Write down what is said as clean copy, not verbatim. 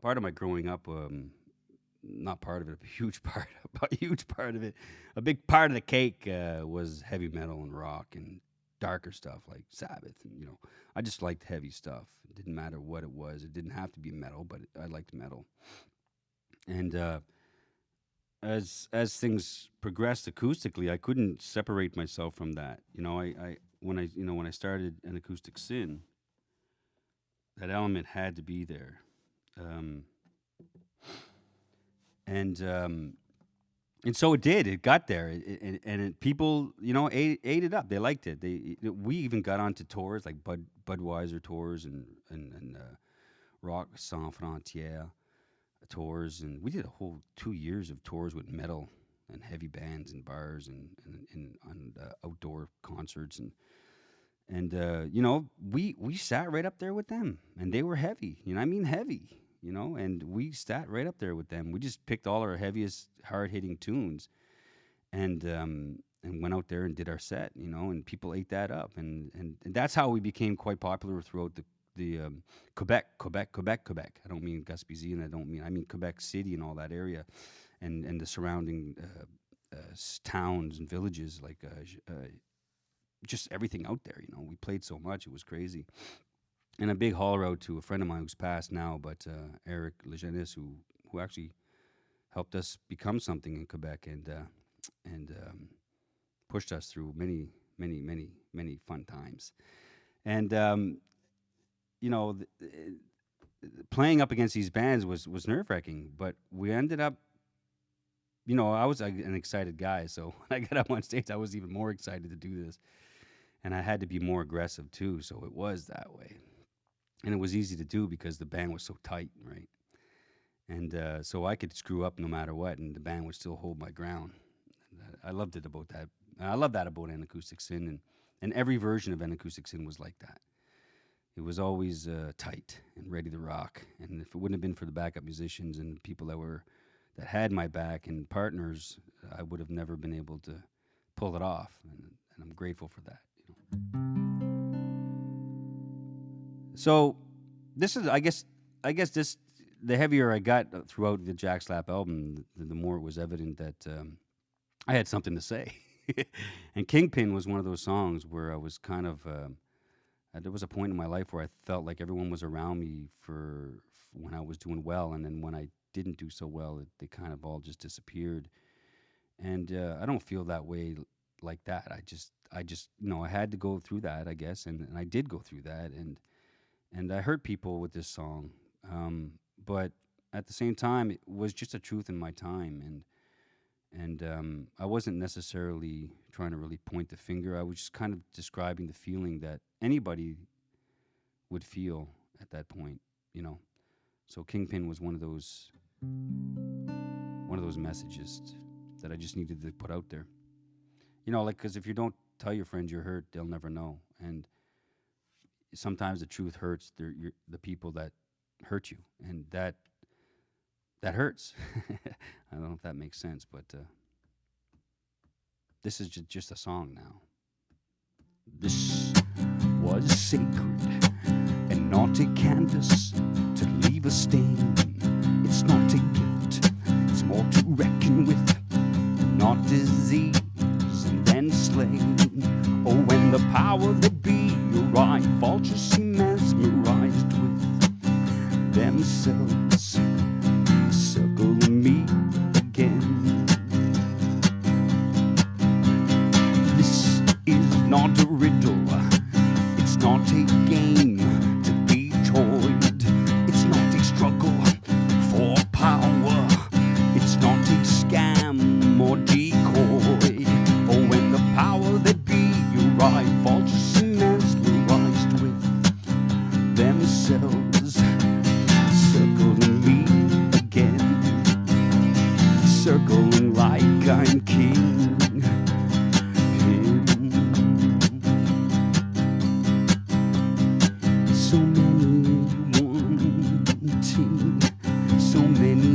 part of my growing up, not part of it, a huge part, a huge part of it, a big part of the cake was heavy metal and rock and darker stuff like Sabbath. And, I just liked heavy stuff. It didn't matter what it was. It didn't have to be metal, but I liked metal. And as things progressed acoustically, I couldn't separate myself from that. When I started an acoustic sin, that element had to be there. Um, and and so it did. It got there, people, ate it up. They liked it. We even got onto tours like Budweiser tours and Rock Sans Frontières tours, and we did a whole 2 years of tours with metal and heavy bands and bars and outdoor concerts and we sat right up there with them, and they were heavy. I mean heavy. And we sat right up there with them. We just picked all our heaviest, hard hitting tunes, and went out there and did our set. And people ate that up, and that's how we became quite popular throughout the Quebec. I don't mean Gaspésie, and I mean Quebec City and all that area, and the surrounding towns and villages, like just everything out there. We played so much, it was crazy. And a big holler out to a friend of mine who's passed now, but Eric Lejeunesse, who actually helped us become something in Quebec, and pushed us through many, many, many, many fun times. And playing up against these bands was nerve wracking, but we ended up. I was an excited guy, so when I got up on stage, I was even more excited to do this, and I had to be more aggressive too. So it was that way. And it was easy to do because the band was so tight, right? And so I could screw up no matter what, and the band would still hold my ground. I loved it about that. I love that about An Acoustic Sin, and every version of An Acoustic Sin was like that. It was always tight and ready to rock. And if it wouldn't have been for the backup musicians and people that had my back and partners, I would have never been able to pull it off. And I'm grateful for that. So this is, I guess this, the heavier I got throughout the Jack Slap album, the more it was evident that I had something to say. And Kingpin was one of those songs where I was kind of, there was a point in my life where I felt like everyone was around me for when I was doing well, and then when I didn't do so well, they kind of all just disappeared. And I don't feel that way like that. I just, I had to go through that, I guess, and I did go through that, and I hurt people with this song, but at the same time, it was just a truth in my time, and I wasn't necessarily trying to really point the finger. I was just kind of describing the feeling that anybody would feel at that point, So Kingpin was one of those messages that I just needed to put out there, because if you don't tell your friends you're hurt, they'll never know, and sometimes the truth hurts the people that hurt you, and that hurts. I don't know if that makes sense, but this is just a song now. This was sacred and not a canvas to leave a stain. It's not a gift, it's more to reckon with, not disease and then slain. Oh, when the power that be arrive, vultures seem mesmerized with themselves, circle me again. This is not a riddle, it's not a game to be toyed, it's not a struggle for power, it's not a scam or decoy. Oh, when the power that be arrive, vultures seem mesmerized with themselves, circling me again, circling like I'm king. So many wanting, so many